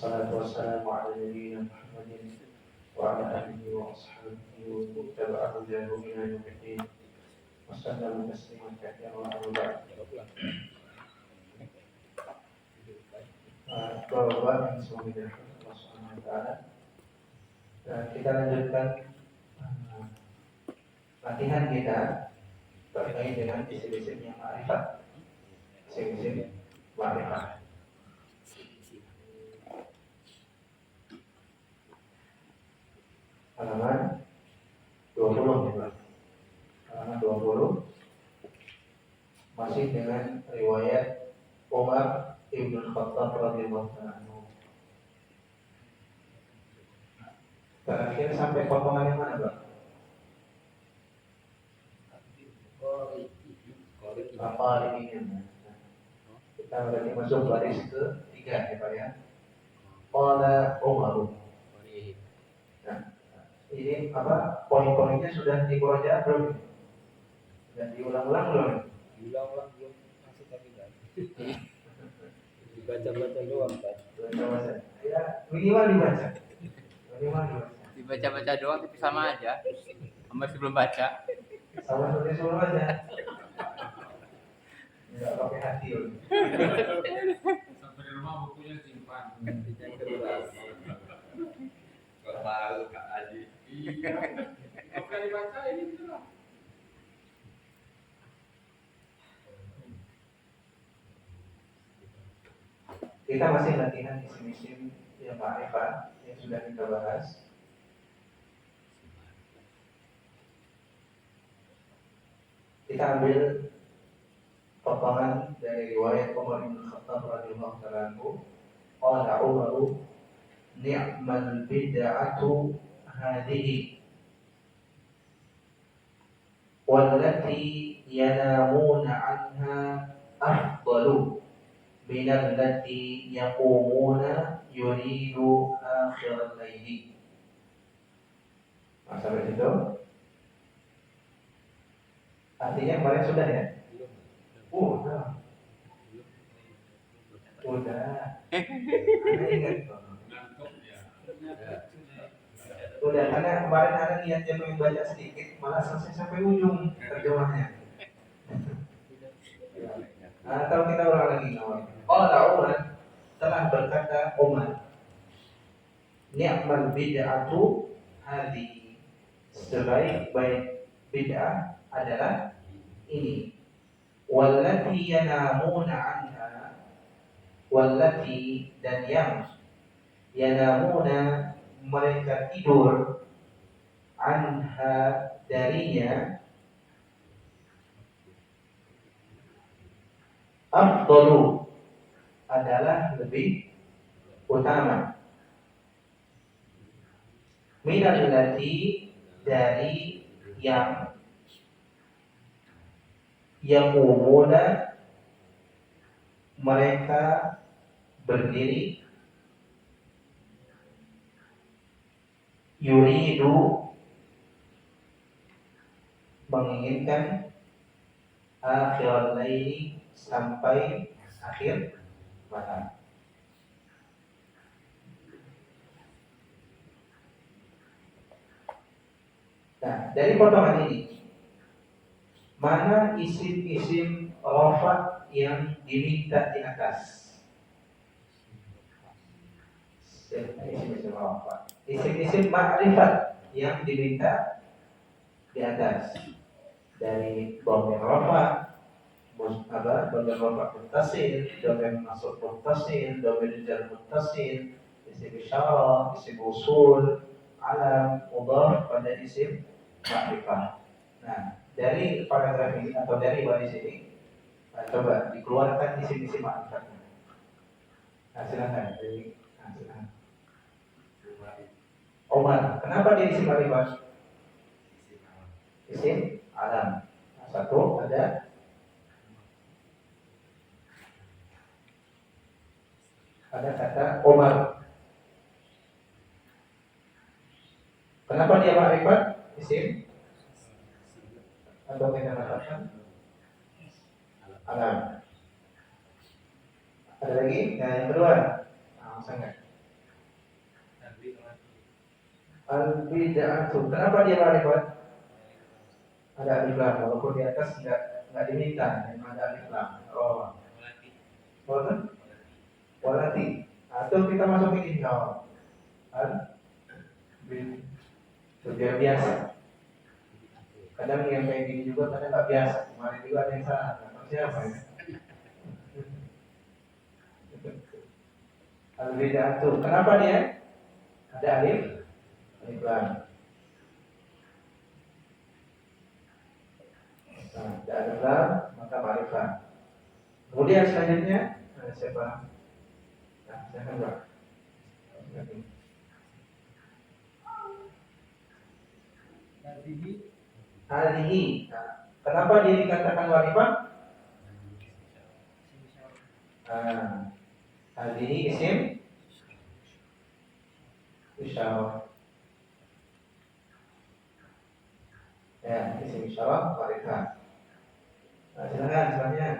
Wassalatu wassalamu ala nabiyyina Muhammadin wa ala alihi wa ashabihi wa man tabi'ahum bi ihsan ila yaumil wasallam tasliman katsiran wa ba'd. Bapak-bapak yang semoga dirahmati Allah Subhanahu wa taala. Kita lanjutkan latihan kita terkait dengan isim-isim yang ma'rifat. Isim-isim ma'rifat. Halaman 20 ya, halaman 20 masih dengan riwayat Umar Ibn Khattab radhiyallahu anhu. Terakhir sampai potongan yang mana, Pak? Apa ini? Kita berarti masuk baris ke-3 ya, Pak ya. Qala Umar. Nah, ini apa? Poin-poinnya sudah dikoreja belum? Sudah diulang-ulang belum? Diulang-ulang belum masuk tapi enggak. Dibaca-baca doang, Pak. Baca-baca. Ya, minimal dibaca. Dibaca-baca doang tapi sama aja. Masih belum baca. Sama seperti sebelum aja. Enggak pakai hati loh. Sampai di rumah bukunya simpan. Yang keras. Kalau malu Kak Aji. Iya. Kalau dibaca ini sudah. Kita masih latihan isim-isim yang ma'rifat yang sudah kita bahas. Kita ambil potongan dari riwayat Umar bin Khattab radhiyallahu ta'ala anhu. Qala Umar, ni'mal bid'atu hadhihi wallati yanamuna anha afdalu min allati yaqumuna yuridu akhir al-laili. Sampai situ. Artinya kemarin sudah ya? Udah. Udah, karena kemarin ada niatnya pengen baca sedikit, malah selesai sampai ujung terjemahnya. Atau kita ulang lagi awalnya. Umar, telah berkata Umar, ni'mal bid'atu hadhihi, sebaik-baik bid'ah adalah ini. Wallati yanamuna anha, wallati dan yang yanamuna mereka tidur anha darinya afdalu adalah lebih utama minal lati dari yang umumnya mereka berdiri yuridu menginginkan akhir laili sampai akhir malam. Nah, dari potongan ini mana isim-isim rafa yang diminta di atas? Isim-isim rafa. Isim-isim ma'rifat yang diminta di atas. Dari dhamir rafa, dhamir rafa muttasil, dhamir nasab muttasil, dhamir jar muttasil, isim isyarah, isim usul, alam, mudhaf pada isim ma'rifah. Nah, dari paragraf ini atau dari baris ini, coba dikeluarkan isim-isim ma'rifatnya. Nah, silakan. Silakan. Umar, kenapa dia isim ma'rifat? Isim alam. Nah, satu ada kata Umar. Kenapa dia ma'rifat? Isim atau kita katakan alam. Ada lagi? Nah, yang kedua, sangat. Al-bid'atu. Kenapa dia ma'rifat? Ada alif lam, walaupun di atas enggak diminta, memang ada alif lam. Oh, betul? Walati. Atau kita masuk ke insyaallah. Biar biasa. Kadang yang kayak gini juga kadang nggak biasa. Kemarin juga ada yang salah. Siapa ya? Al-bid'atu. Kenapa dia? Ada alif lam. Nah, ada alif lam, maka ma'rifat. Kemudian selanjutnya siapa? Nah, siapa enggak? Hadhihi. Nah, kenapa dia dikatakan ma'rifat? Hadhihi isim isyarah. Ya, isim isyarah ma'rifat. Nah, silakan selanjutnya.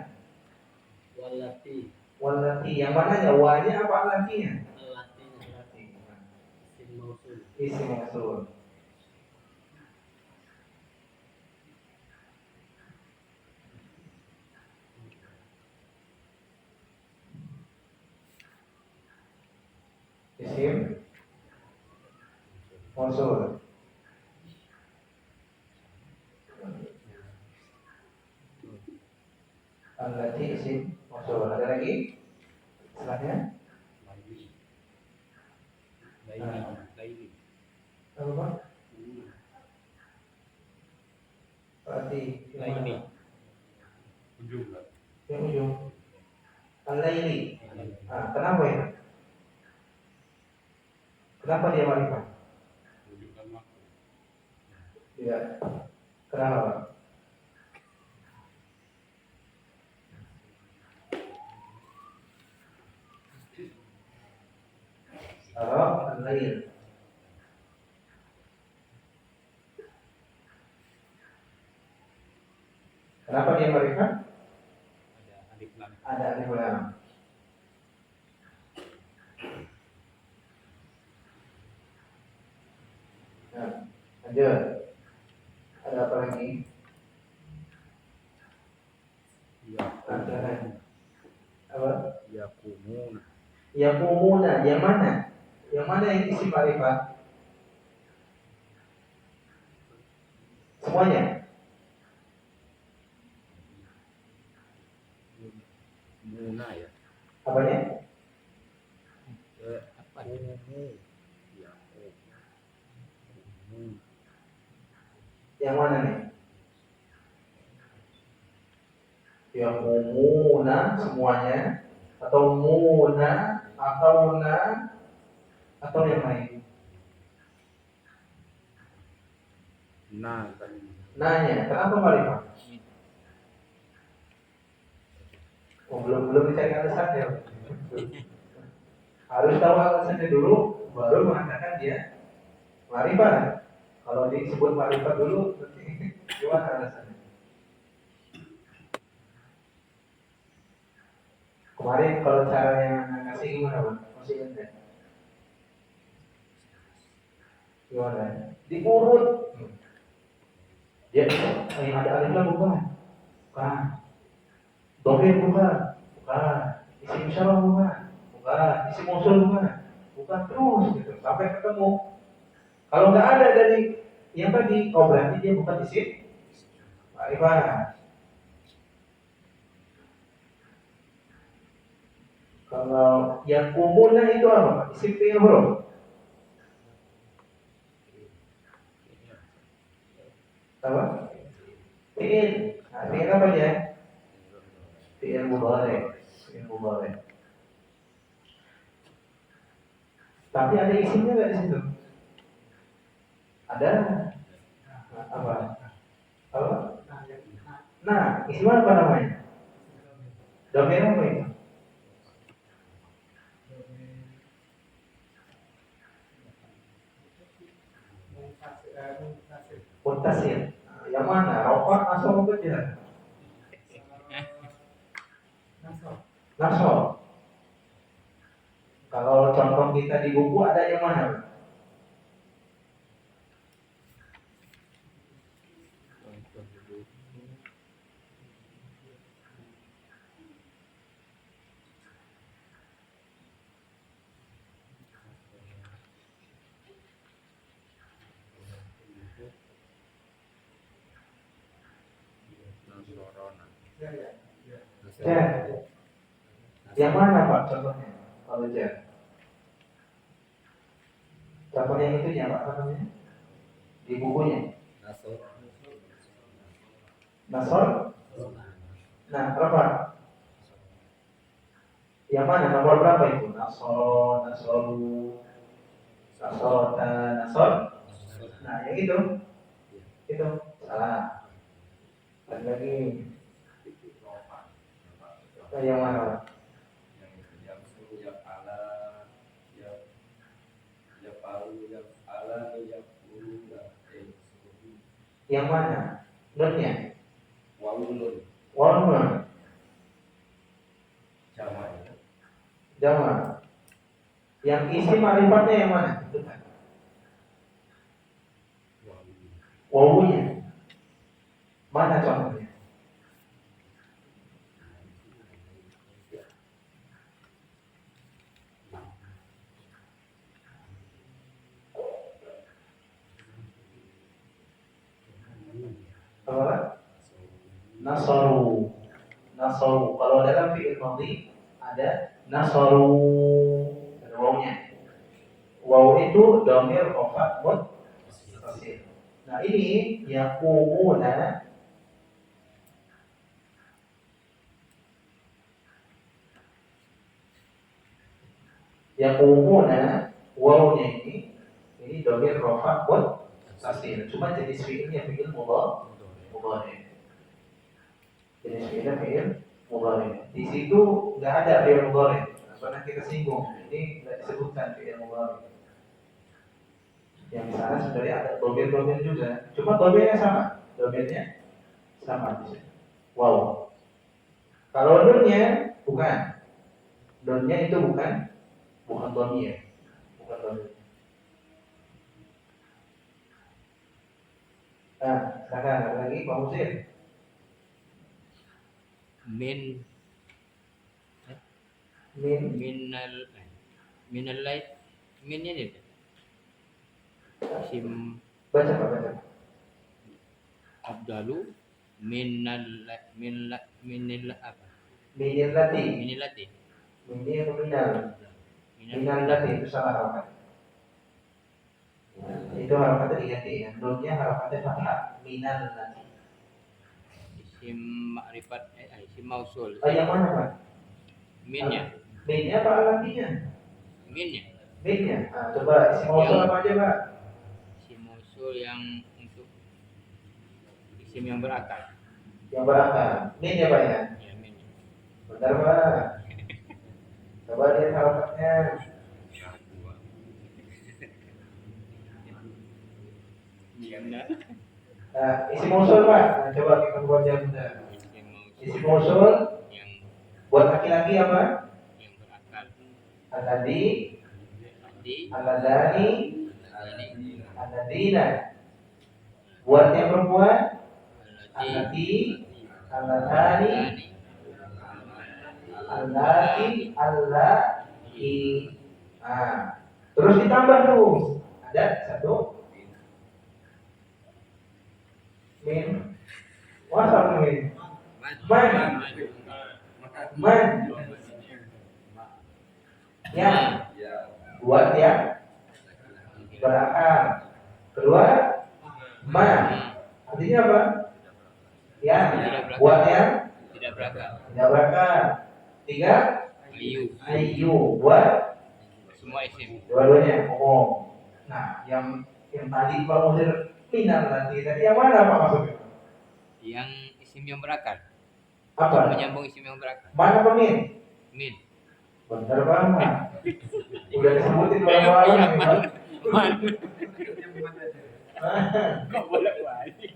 Walati. Walati. Yang mananya? Wa-nya apa latinya? Lati. Isim mausul. Isim mausul. Isim mausul. Allati isim mausul. Ada lagi? Setelahnya? Laili. Apa Pak? Berarti Laili. Ujung lah. yang ujung. Al-laili. Kenapa ya? Kenapa dia ma'rifat? Menunjukkan waktu. Tidak. Kenapa Pak? Kalau al-lail. Kenapa dia ma'rifat? Ada alif lam. Ada alif lam. Nah, lanjut. Ada apa lagi? Ada apa? Yakumuna. Yakumuna. Yang mana? Yang mana yang isim ma'rifat? Semuanya. Muna ya. Apanya? Apa? Yang mana nih? Yakumuna semuanya atau muna atau na atau yang lain? Nanya, kenapa ma'rifat? Belum dicari alasannya. Harus tahu alasannya dulu, baru mengatakan dia ma'rifat. Kalau disebut ma'rifat dulu, berarti gimana alasannya? Kemarin kalau cara yang ngasih gimana Bang? Masih ingat ya? Gimana? Diurut. Dia yang ada alif lam bukan? Bukan. Domir bukan? Bukan. Isim isyarah bukan? Bukan. Isim mausul bukan? Bukan, terus gitu sampai ketemu. Kalau nggak ada dari yang tadi, berarti dia bukan isim ma'rifat. Kalau yang umumnya itu apa? Isim fi'il huruf. Apa? Fi'il. Nah, fi'il apa dia? Fi'il mudhari'. Fi'il mudhari'. Tapi ada isimnya nggak di situ? Ada. Apa? Apa? Nah, isim apa namanya? Domir apa itu? Muntasir. Yang mana? Rafa, nasab, apa tidak? Nasab. Kalau contoh kita di buku ada yang mana? Jar. Yang mana Pak contohnya? Kalau jar. Contohnya itu ya Pak namanya? Di bukunya. Nasor. Nasor. Nah, berapa? Yang mana? Nomor berapa itu? Nasor, nasoru, nasota, nasor. Nah, yang itu. Itu salah. Ada lagi. Yang mana? yang suruh yang ala yang paru yang ala yang ulu Yang mana? Nunnya. wawulun Walnut. jamak Jama. Yang isi ma'rifatnya yang mana? Wawunya. Mana contohnya? Apa? Nasaru. Nasaru. Kalau dalam fi'il madhi ada nasaru. Ada wawunya. Wawu itu dhamir rafa' muttasil. Nah, ini yaqumuna wawunya ini dhamir rafa' muttasil. Cuma jenis fi'ilnya fi'il mudhari. Jenis fi'ilnya fi'il mudhari. Di situ nggak ada fi'il mudhari. Pernah kita singgung. Ini nggak disebutkan fi'il mudhari. Yang di sana sebenarnya ada dhamir juga. Cuma dhamirnya sama. Dhamirnya sama di sini. Wow. Kalau nunnya bukan. Nunnya itu bukan dhamir. Bukan dhamir. Nah, sekarang ada lagi Pak Musir. Min Min minal light minnya dia. Isim baca abdalu minal apa? Minil lati. Minilati. Minal lati itu salah harakat. Itu harakatnya diganti ya. Nunnya harakatnya fathah. Minal lati. Isim ma'rifat isim mausul. Yang mana Pak? Minnya. Minnya apa latinya? Minnya. Minnya. Nah, coba isi mausul apa aja Pak? Isim mausul yang untuk isim yang berakal. Yang berakal. Min ya Pak ya? Ya, minnya. Benar Pak. Coba lihat harakatnya. Minna. Nah, isi mausul Pak. Nah, coba kita buat yang mudah. Isi mausul Yang buat laki-laki apa? berakal. Alladhi, Di alladhani, ini alladhina. Buat yang perempuan, allati alladhi, alladhani, allahi. Nah, terus ditambah tuh. Ada satu min. Masa min? Man. Ya, buat yang berakal. Kedua, ma. Artinya apa? Ya, buat yang tidak berakal. tidak berakal. Tiga, ayu. Buat Semua isim. dua-duanya. Oh. Nah, yang tadi Pak Musir minal nanti tadi yang mana Pak maksudnya? Yang isim yang berakal. Apa? Menyambung isim yang berakal. Mana pemin? Min. Bener banget. Udah disebutin orang-orang nih, Pak. Kok boleh balik?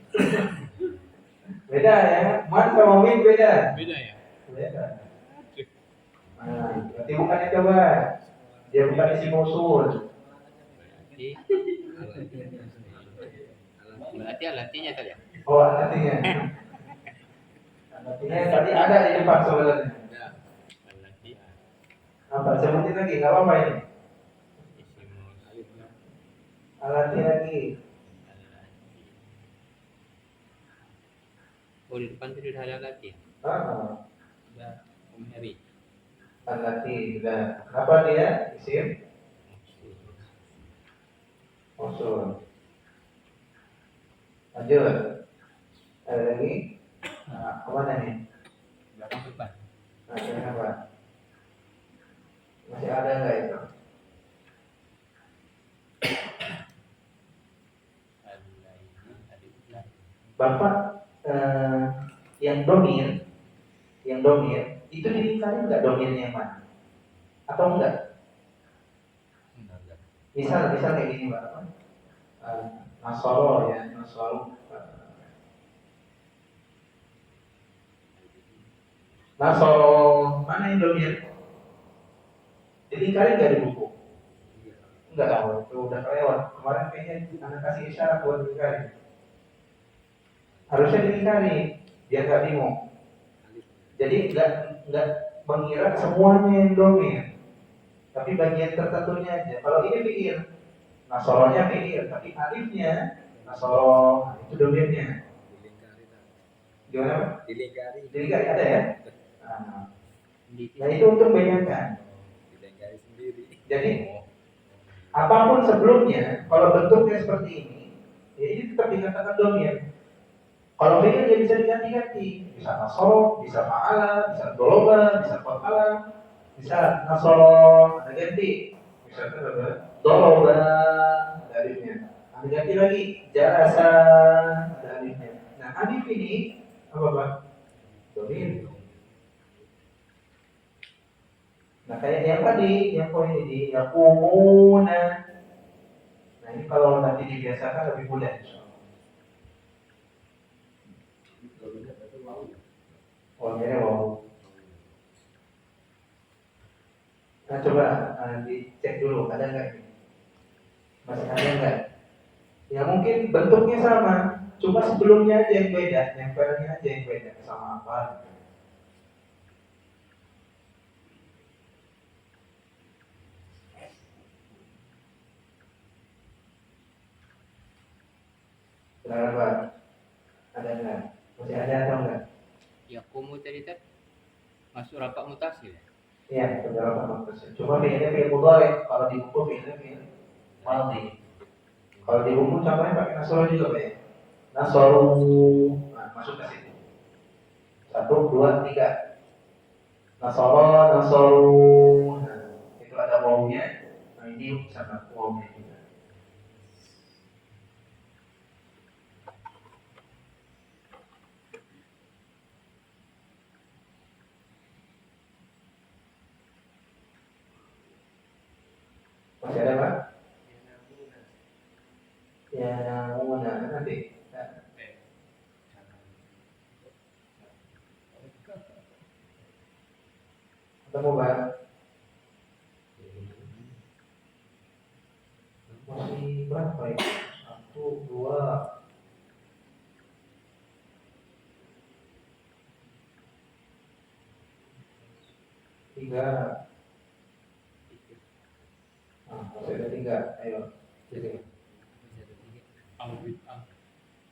Beda ya, man sama min beda. Beda ya? Beda. Nah, berarti bukan itu Pak. Dia bukan isi mausul. Berarti alantinya tadi ya? Oh, artinya. Artinya tadi ada di depan sebenarnya. Ya. Alanti. Apa? Sebutin lagi, nggak apa-apa ini. Isim mausul. Alati lagi. Oh, di depan itu sudah ada alanti. Ah, Ada Heri. Allati. Nah, kenapa dia isim mausul? Lanjut. Ada lagi? Nah, kemana nih? Belakang depan. Nah, ini apa? Masih ada nggak itu? Ada ini, ada iklan. Bapak yang domir itu dilingkarin nggak domirnya yang mana? Atau enggak? Enggak. Misal kayak gini Pak. Nasoro ya, Nasoro. Nasoro mana yang domir? Dilingkarin nggak di buku? Enggak tahu, itu udah kelewat. Kemarin kayaknya anak kasih isyarat buat dilingkarin. Harusnya dilingkarin, biar nggak bingung. Jadi nggak mengira semuanya yang domir, tapi bagian tertentunya aja. Kalau ini fiil, nasoronya fiil, tapi alifnya nasoro itu domirnya. Gimana Pak? Dilingkari ada ya? Nah itu untuk bayangkan. Jadi apapun sebelumnya, kalau bentuknya seperti ini, ya ini tetap dikatakan domir. Kalau fiil dia bisa diganti-ganti, bisa nasoro, bisa fa'ala, bisa doloba, bisa fa'ala, bisa nasoro, ada ganti, bisa doloba, ada alifnya, ada ganti lagi, jalasa, ada alifnya. Nah alif ini apa Pak? Domir. Nah kayak yang tadi, yang poin ini, yakumuna. Nah ini kalau nanti dibiasakan lebih mudah. Warnanya wow. Nah coba dicek dulu ada nggak ini? Masih ada nggak? Ya mungkin bentuknya sama, cuma sebelumnya aja yang beda, nempelnya aja yang beda sama apa? Kenapa? Ada nggak? Masih ada atau enggak? Ya kumu tadi kan masuk rapat mutasil. Iya, beberapa maksudnya. Cuma fiilnya fiil mudhari, kalau di buku fiilnya fiil madhi. Kalau di buku contohnya pakai nasoro juga Pak ya. Nasoru, nah, masuk ke situ. 1, 2, 3. Nasoro, nasoru. Nah, itu ada wawunya. Nah, ini sama wawunya juga. Masih ada Pak? Ya, namuna nanti. Nah, ketemu Pak? Masih berapa ya? 1, 2. 3. Nah, masih ada 3. Ayo. Jadi.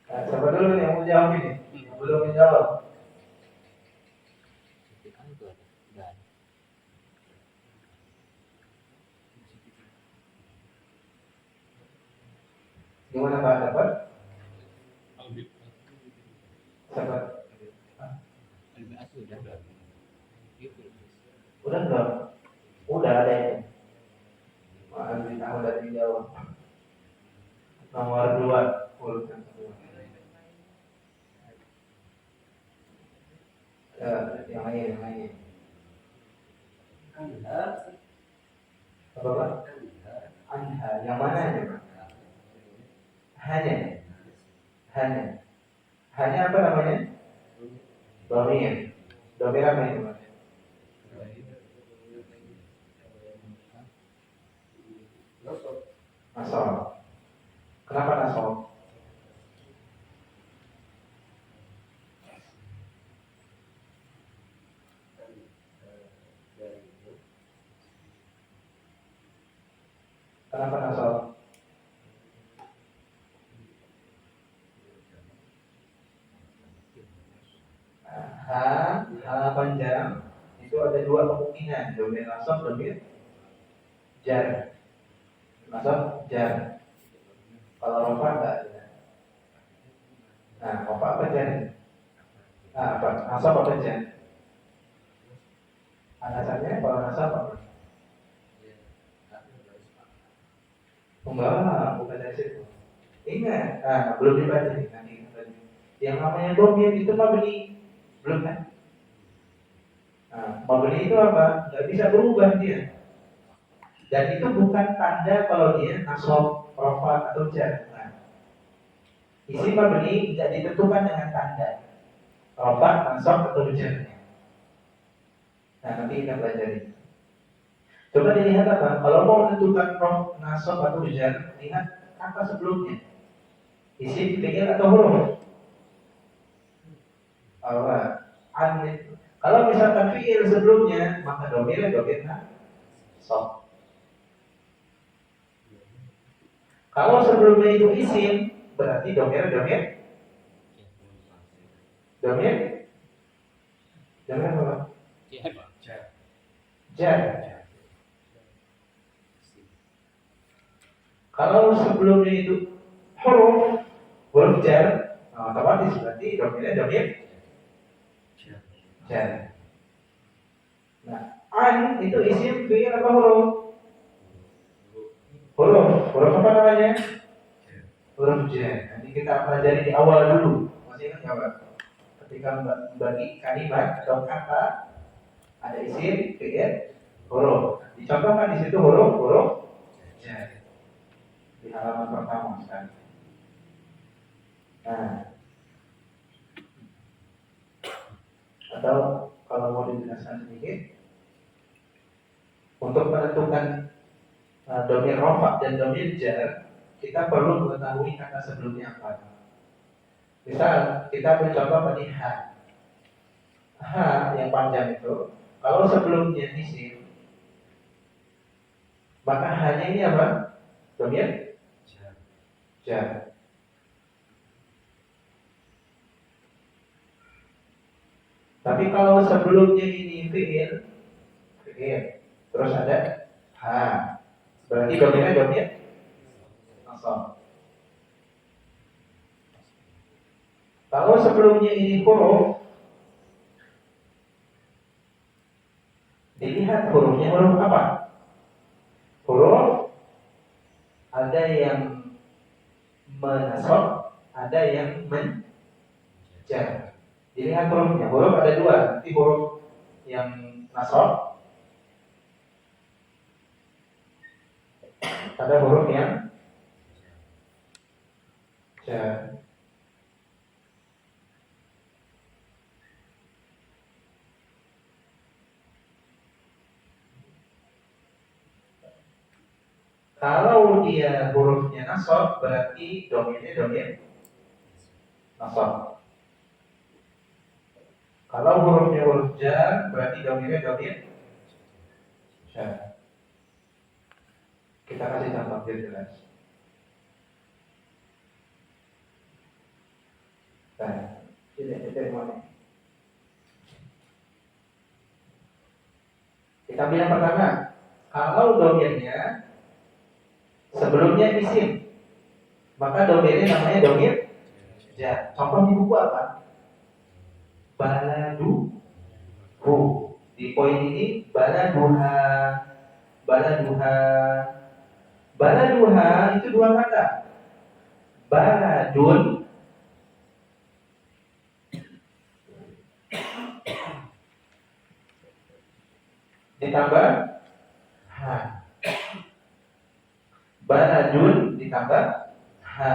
Nah, siapa dulu nih yang mau jawab ini? Yang belum menjawab. Gimana Pak dapat? Siapa? Udah belum? Udah ada yang. Maaf, tahu dari jawab. Nomor 2 urutan 2. Yang lain. Apa Pak? Anha. Yang mana aja Pak? Hanya. Hanya apa namanya? Domir. Domir apa itu Pak? Nasol. Kenapa nasol? Kenapa nasol? Ha apa panjang itu ada dua kemungkinan, domir nasab, domir jar. Nasab jar. Kalau rofa enggak ada. Nah, rofa apa jar? Nah, apa? Nasab apa jar? Alasannya kalau nasab apa? Enggak, bukan dari situ. Ingat, belum dibaca nih nanti. Yang namanya domir itu mabni, belum kan? Nah, mabni itu apa? Nggak bisa berubah dia. Dan itu bukan tanda kalau dia nasab, rofa atau jar. Nah, isim mabni tidak ditentukan dengan tanda rofa, nasab atau jar. Nah, nanti kita pelajari. Coba dilihat apa? Kalau mau menentukan rof, nasab atau jar, lihat kata sebelumnya. Isim, fi'il atau huruf. Kalau misalkan fi'il sebelumnya, maka domir nasab. Kalau sebelumnya itu isim, berarti domir apa? Jar. Kalau sebelumnya itu huruf jar, otomatis berarti domir jar. Nah, an itu isim, fi'il apa huruf? Huruf apa namanya? Huruf jar. Nanti kita pelajari di awal dulu. Masih ingat nggak, Pak? Ketika membagi kalimat atau kata, ada isim, fi'il, huruf. Dicontohkan di situ huruf jar. Di halaman pertama sekali. Nah, atau kalau mau dijelaskan sedikit, untuk menentukan domir rofa dan domir jar, kita perlu mengetahui kata sebelumnya apa. Misal kita mencoba pada H yang panjang itu, kalau sebelumnya isim, maka hanya ini apa? Domir jar. Tapi kalau sebelumnya ini fi'il, terus ada H, berarti domirnya domir nasab. Kalau sebelumnya ini huruf, dilihat hurufnya huruf apa? Huruf ada yang menasab, ada yang menjar. Dilihat hurufnya, huruf ada dua, nanti huruf yang nasab, ada huruf yang jar. Kalau dia hurufnya nasab, berarti domirnya domir nasab. Kalau hurufnya huruf jar, berarti domirnya domir jar. Kita kasih contoh biar jelas. Nah, ini mana? Kita bilang pertama, kalau domirnya sebelumnya isim, maka domirnya namanya domir jar. Contoh di buku apa? Baladuhu. Di poin ini baladuha. Baladuha itu dua kata. Baladun ditambah ha. Baladun ditambah ha.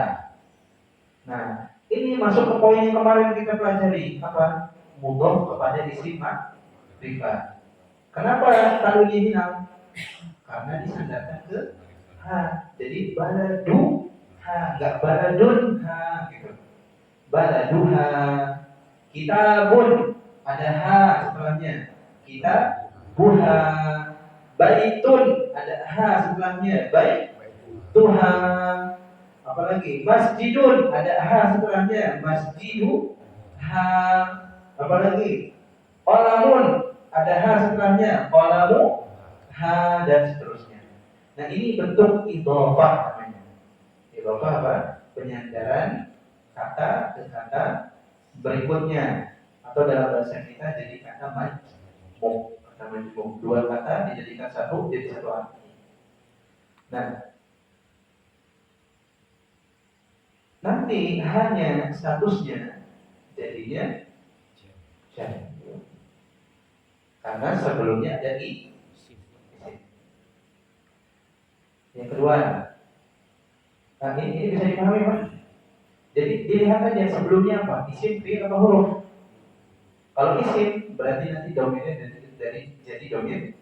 Nah, ini masuk ke poin yang kemarin kita pelajari, apa? Mudhof kepada isim ma'rifah. Kenapa tanwin hilang? Karena disandarkan ke ha. Jadi baladu ha, enggak baladun ha gitu. Baladuha. Kitabun ada ha setelahnya. Kitabuha. Baitun ada ha setelahnya. Baituha. Apalagi masjidun ada ha setelahnya. Masjidu ha. Apalagi Qalamun, ada ha setelahnya. Qalamu, ha dan seterusnya. Nah ini bentuk idhofah namanya. Idhofah apa? Penyandaran kata ke kata berikutnya, atau dalam bahasa kita jadi kata majmuk. Kata majmuk, dua kata dijadikan satu jadi satu arti. Nah, nanti hanya statusnya jadinya jam. Karena sebelumnya ada isim. Yang kedua, nah ini bisa dipahami Pak. Jadi dilihat aja sebelumnya apa, isim, fi'il atau huruf. Kalau isim berarti nanti domainnya jadi domain.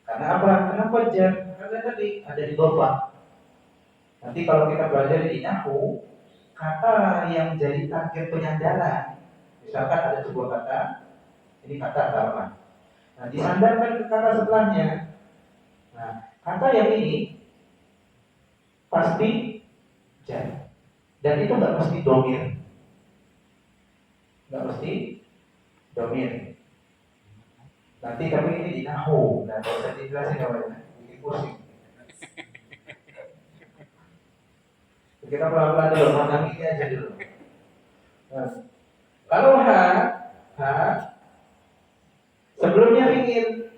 Karena apa? Kenapa jam? Karena tadi ada idhofah. Nanti kalau kita belajar di nahwu, kata yang jadi target penyandaran, misalkan ada sebuah kata, ini kata apa? Nah, disandarkan ke kata setelahnya. Nah, kata yang ini pasti jar. Dan itu nggak mesti domir. Nggak mesti domir. Nanti tapi ini di nahwu. Nah, kalau saya dijelasin awalnya, bikin pusing. Kita pelan-pelan dulu, pandang ini aja dulu. Nah, kalau ha sebelumnya fi'il,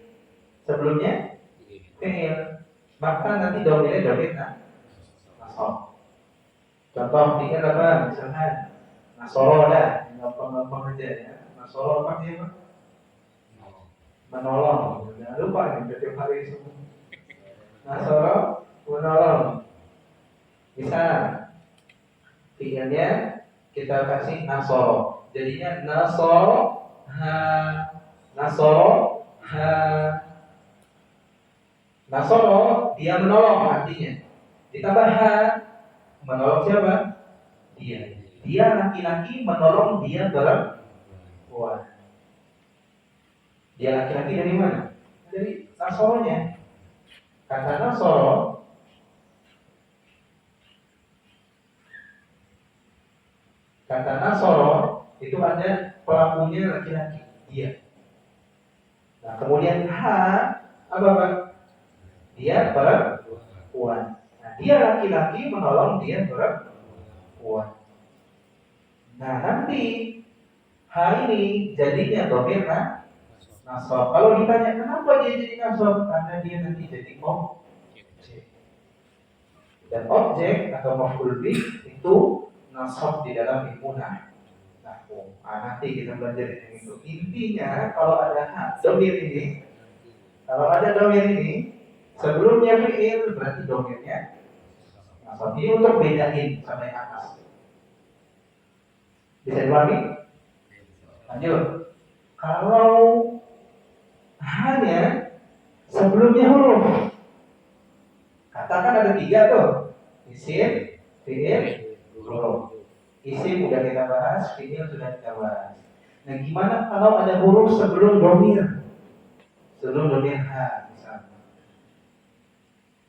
maka nanti domirnya domir nasab. Contoh fi'il apa? Misalkan nasoro dah, gampang-gampang aja ya. Nasoro apa dia Pak? Menolong. Jangan lupa nih, setiap hari semua. Nasoro menolong. Bisa fi'ilnya kita kasih nasoro, jadinya nasoro ha, nasoro dia menolong artinya, ditambah ha, menolong siapa? Dia laki-laki menolong dia perempuan. Dia laki-laki dari mana? Dari nasoronya. Kata nasoro itu ada pelakunya laki-laki, dia. Nah, kemudian ha apa Pak? Dia perempuan. Nah, dia laki-laki menolong dia perempuan. Nah, nanti ha ini jadinya domir nasab. Kalau ditanya kenapa dia jadi nasab? Karena dia nanti jadi objek. Dan objek atau maf'ul bih itu nasab di dalam ilmu nahwu. Nanti kita belajar itu. Intinya kalau ada domir ini, sebelumnya fi'il berarti domirnya nasab. Ini untuk bedain sampai atas. Bisa dipahami? Lanjut. Kalau hanya sebelumnya huruf, katakan ada 3 tuh, isim, fi'il, huruf. Isim sudah kita bahas, fi'il sudah kita bahas. Nah, gimana kalau ada huruf sebelum domir? Sebelum domir ha, misalnya.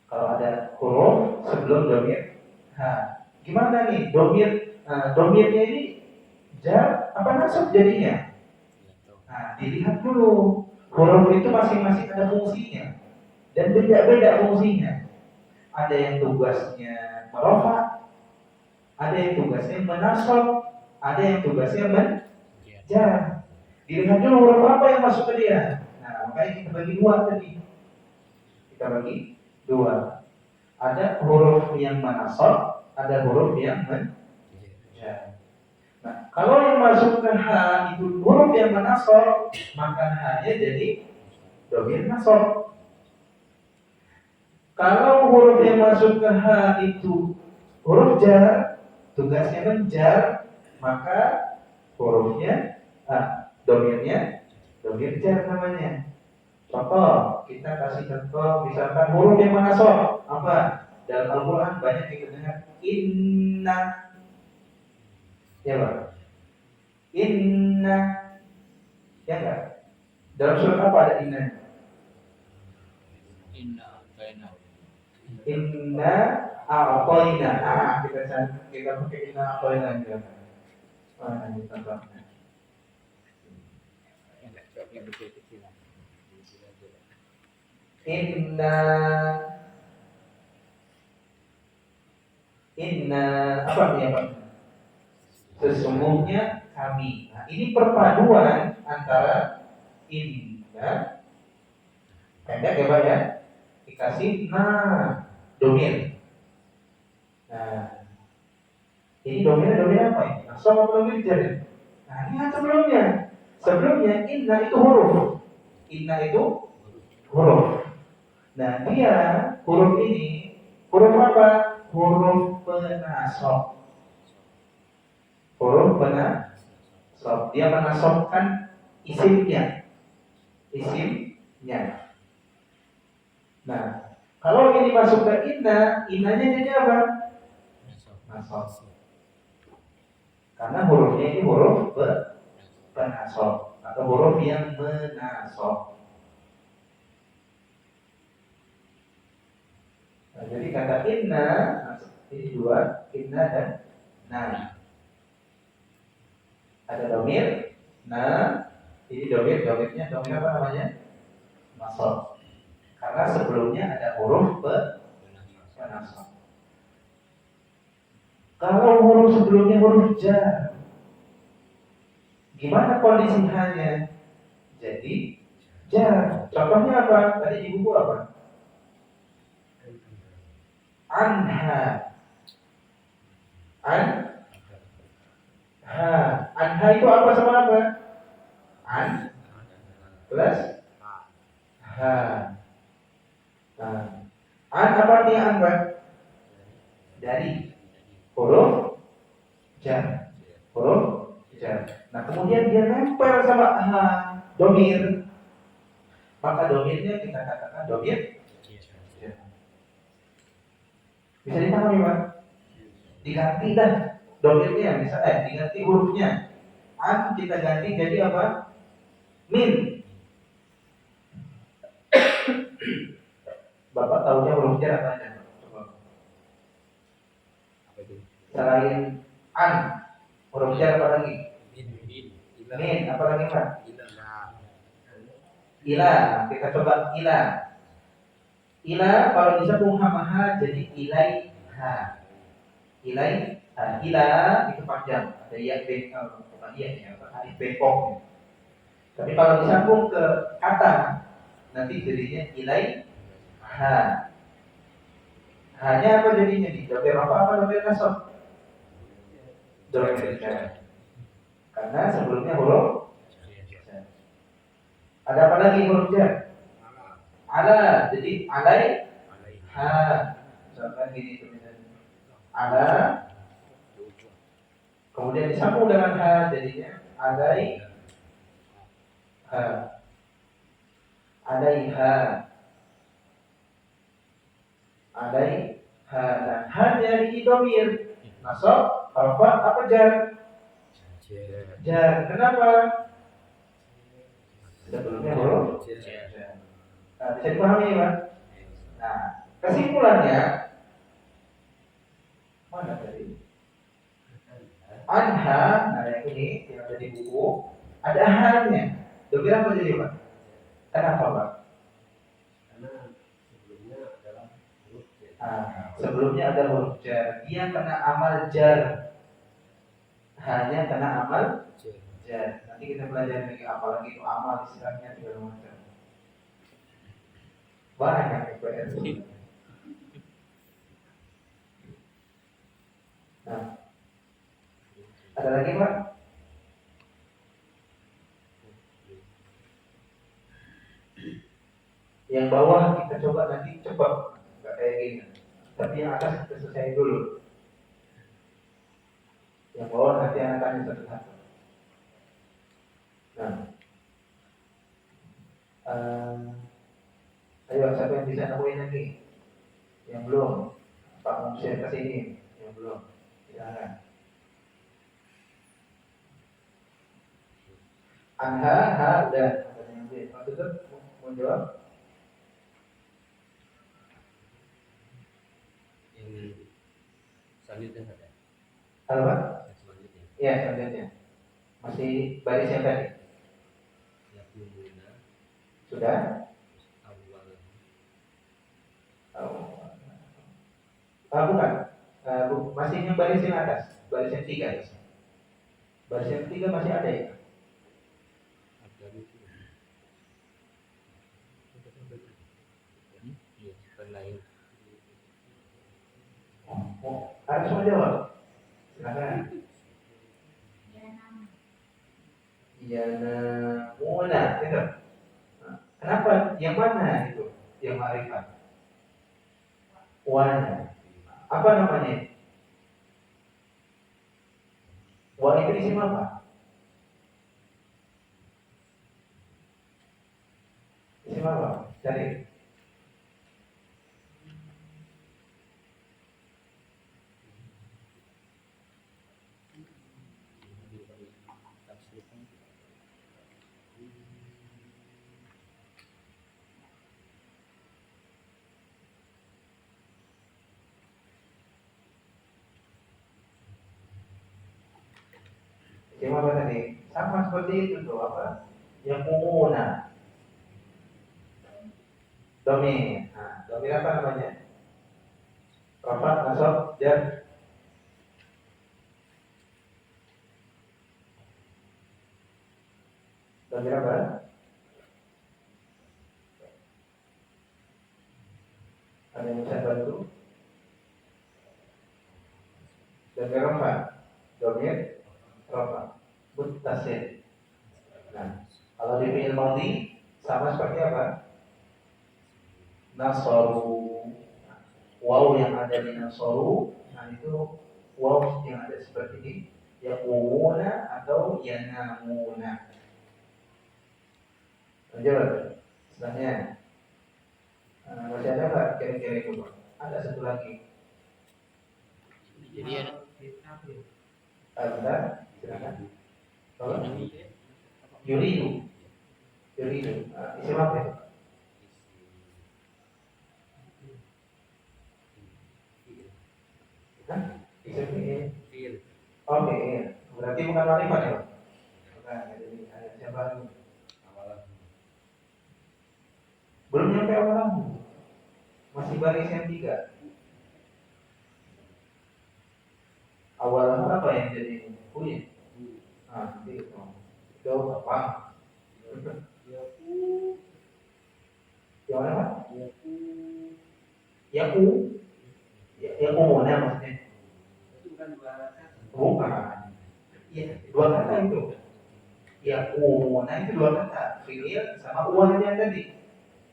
Kalau ada huruf sebelum domir ha, gimana nih domirnya ini jar apa nasab jadinya? Nah, dilihat dulu. Huruf itu masing-masing ada fungsinya dan beda-beda fungsinya. Ada yang tugasnya merofa, ada yang tugasnya menasab, ada yang tugasnya menjar. Dilihat dulu huruf apa yang masuk ke dia. Nah, makanya kita bagi 2 tadi. Kita bagi 2. Ada huruf yang menasab, ada huruf yang menjar. Nah, kalau yang masuk ke ha itu huruf yang menasab, maka ha-nya jadi domir nasab. Kalau huruf yang masuk ke ha itu huruf jar, tugasnya menjar, maka hurufnya domirnya domir jar namanya. Contoh, kita kasih contoh misalkan huruf yang menasab apa? Dalam Al-Qur'an banyak kita dengar inna. Ya Pak? Inna. Ya enggak? Dalam surat apa ada inna? Inna a'toina. Kita pakai inna a'toina juga. Ini contohnya. Yang kecil-kecilan. Inna Inna apa artinya Pak? Sesungguhnya kami. Nah, ini perpaduan antara inna pendek ya Pak ya, dikasih domir. Nah, ini domir apa ini? Nasab apa domir jadi? Nah, lihat sebelumnya inna itu huruf. Inna itu huruf. Nah, dia huruf ini huruf apa? Huruf penasab. Huruf penasab. Dia menasabkan isimnya. Nah, kalau ini masuk ke innanya jadi apa? Nasab. Karena hurufnya ini huruf penasab atau huruf yang menasab. Nah, jadi kata inna ini dua, inna dan na. Ada domir, na. Ini domirnya domir apa namanya? Nasab. Karena sebelumnya ada huruf penasab. Kalau huruf sebelumnya huruf jar, gimana kondisi hanya? Jadi jar. Contohnya apa? Tadi di buku apa? Anha. Anha itu apa sama apa? An plus ha. Nah, an apa artinya an Pak? Dari huruf jar. Nah, kemudian dia nempel sama ha, domir. Maka domirnya kita katakan domir. Bisa dipahami Pak? Diganti dah domirnya, diganti hurufnya. An kita ganti jadi apa? Min. Bapak tahunya huruf jar apa aja? Apa itu? Selain an, huruf jar apa lagi? Min, apa lagi Pak? Ila. Kita coba ila. Ila kalau disambung hamaha jadi ilaiha. Ila itu panjang, ada iya bengkok, bukan iya ya, alif bengkok. Tapi kalau disambung ke kata nanti jadinya ilaiha. Hanya apa jadinya nih? Domir apa domir nasab? Domir jar. Karena sebelumnya huruf. Ada apa lagi huruf jar? Ala, jadi alaiha. Misalkan gini tulisannya. Ala. Kemudian disambung dengan ha, jadinya alaiha. Dan hanya ini domir. Nasab, rafa, apa jar? Jar. Kenapa? Sebelumnya huruf jar. Nah, bisa dipahami Pak? Nah, kesimpulannya mana tadi? Anha, nah yang ini yang ada di buku, ada hanya. Domir apa jadi Pak? Kenapa Pak? Sebelumnya ada huruf jar. Dia kena amal jar. Hanya kena amal jar. Nanti kita belajar lagi apalagi itu amal istilahnya segala macam. Banyak FPR. Nah, ada lagi Pak? Yang bawah kita coba nanti cepat, nggak kayak gini. Tapi yang atas kita selesai dulu. Yang bawah nanti anak tanya satu-satu. Nah, ayo siapa yang bisa nemuin lagi? Yang belum, Pak mau share ke sini. Yang belum, silakan. Anha, udah. Pak Tutup mau jawab? Yang selanjutnya ada. Halo Pak? Selanjutnya. Iya selanjutnya. Masih baris yang tadi? Yang Sudah? Awal. Oh. Bukan. Masih yang baris yang atas, baris yang 3. Baris yang 3 masih ada ya? Ada itu. Iya, lain. Harus semua jawab. Silakan. Yana muna, gitu. Kenapa? Yang mana itu? Yang ma'rifat? Wana. Apa namanya? Wa itu isim apa? Isim apa? Cari. Isim apa tadi? Sama seperti itu tuh apa? Yang muna. Domir. Nah, domir apa namanya? Rafa, nasab, jar. Domir apa? Ada yang bisa bantu? Domir Rafa. Domir Rafa. Muttasil. Nah, kalau di fi'il madhi sama seperti apa? Nasaru. Waw yang ada di nasaru, nah itu waw yang ada seperti ini, yaqumuna atau yanamuna. Lanjut. Selanjutnya, masih ada nggak kira-kira itu, Pak? Ada satu lagi. Jadi ada Ada, silakan. Kalau yuridu, yuridu, isim apa ya? Hah? Isim fi'il. Fiil. Oke, berarti bukan ma'rifat ya, Pak? Bukan, jadi ada siapa lagi? Awalan. Belum nyampe awal, masih baris yang 3. Awal apa yang jadi punya? Nanti itu apa? Yang mana, Pak? Yaku, yaku mana maksudnya? Bukan. Iya, 2 kata itu. Yaku mana itu 2 kata. Fi'il sama uangnya tadi.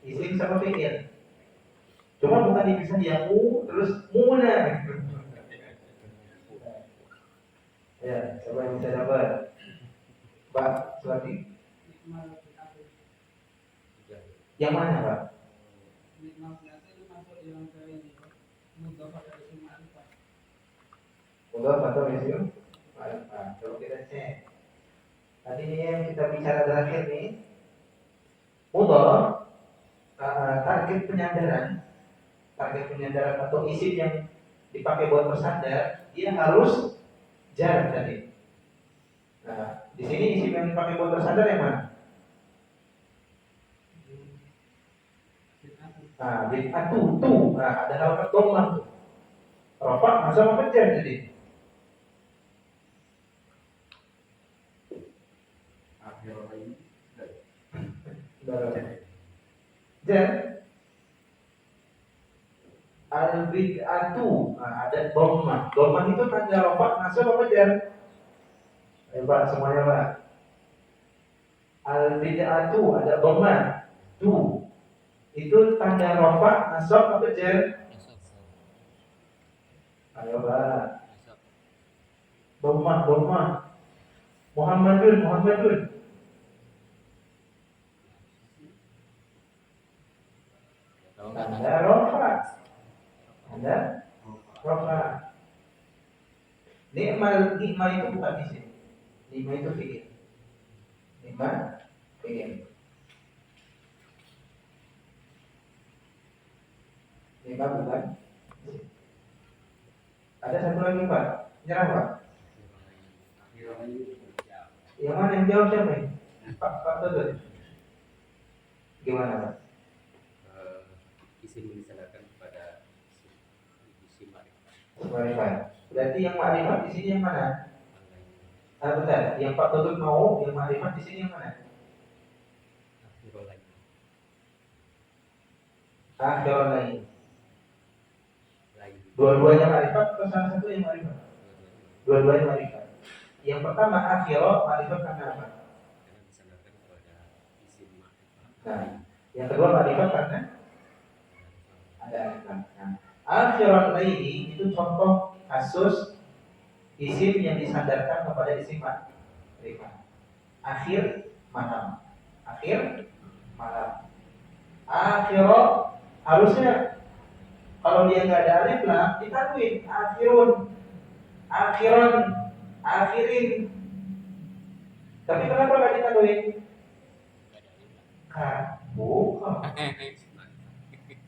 Isim sama fi'il. Cuma bukan dipisah yaku terus muna. Ya, siapa yang bisa dapat? Pak, Suwati. Yang mana, Pak? Mudhaf atau isim? Ma'rifat. Coba kita cek. Tadi ini yang kita bicara terakhir nih. Mudhaf, target penyandaran atau isim yang dipakai buat bersandar, dia harus jar tadi. Nah, di sini isim yang dipakai buat bersandar yang mana? Bid'atu tu. Nah, ada harakat dhammah tuh. Rafa masa apa jar jadi? Jar. Al-bid'atu. Nah, ada dhammah. Dhammah itu tanda rafa nasab apa jar? Ayo Pak, semuanya Pak. Al-bid'atu ada dhammah. Tu. Itu tanda rafa nasab apa jar? Ayo Pak. Dhammah. Muhammadun. Tanda rafa. Nikmal itu bukan isim. Nikmal itu fi'il. Nikmal fi'il. Nikmal bukan. Ada satu lagi Pak. Nyerah Pak. Yang mana yang jawab siapa ini? Pak Dodot. Gimana Pak? Isim disandarkan kepada isim ma'rifat. Ma'rifat. Berarti yang ma'rifat di sini yang mana? Al-lain. Bentar, yang Pak Tutut mau yang ma'rifat di sini yang mana? Akhirul lain. Akhirul lain. Lain. Dua-duanya ma'rifat atau salah satu yang ma'rifat? Dua-duanya ma'rifat. Yang pertama akhirul ma'rifat karena apa? Karena disandarkan kepada isim ma'rifat. Nah, yang kedua ma'rifat karena ada alif lam. Nah, akhirul lain itu contoh kasus isim yang disandarkan kepada isim ma'rifat. Akhir malam. Akhir malam. Akhirul harusnya kalau dia nggak ada alif lam ditanwin akhirun, akhiron, akhirin. Tapi kenapa nggak ditanwin? Bukan.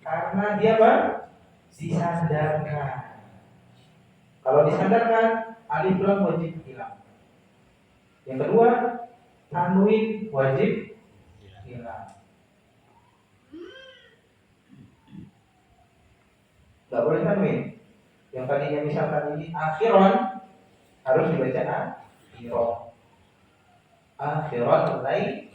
Karena dia apa? Disandarkan. Kalau disandarkan alif lam wajib hilang. Yang kedua tanwin wajib hilang. Gak boleh tanwin. Yang tadinya misalkan ini akhiron harus dibaca akhiron. Akhiron lain.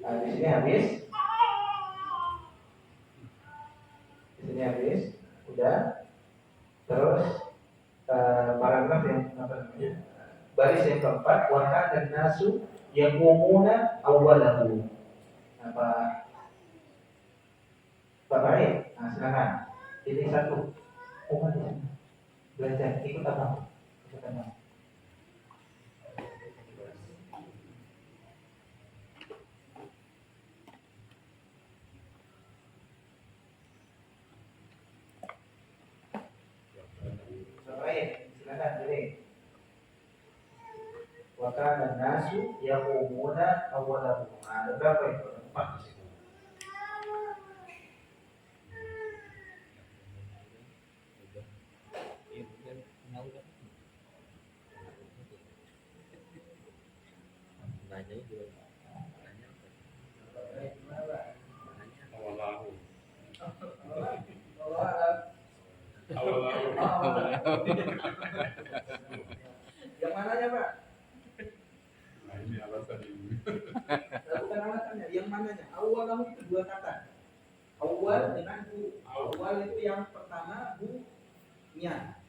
Nah, di sini habis. Di sini habis. Udah. Terus paragraf yang apa namanya? Baris yang keempat, wakan dan nasu yang umuna awalahu. Apa? Pak Baik, nah silakan. Ini satu. Umar di sana. Belajar, ikut abang. Ikut abang. Baik, silakan jadi. Wakan dan nasu yang umuna awalahu. Nah, ada berapa itu? 4 di situ. Nanya juga. Awalahu. Yang mananya Pak? Nah, ini alasan ini. Bukan alasannya, yang mananya? Awalahu itu 2 kata. Awal dengan bu. Awal itu yang pertama bu nya.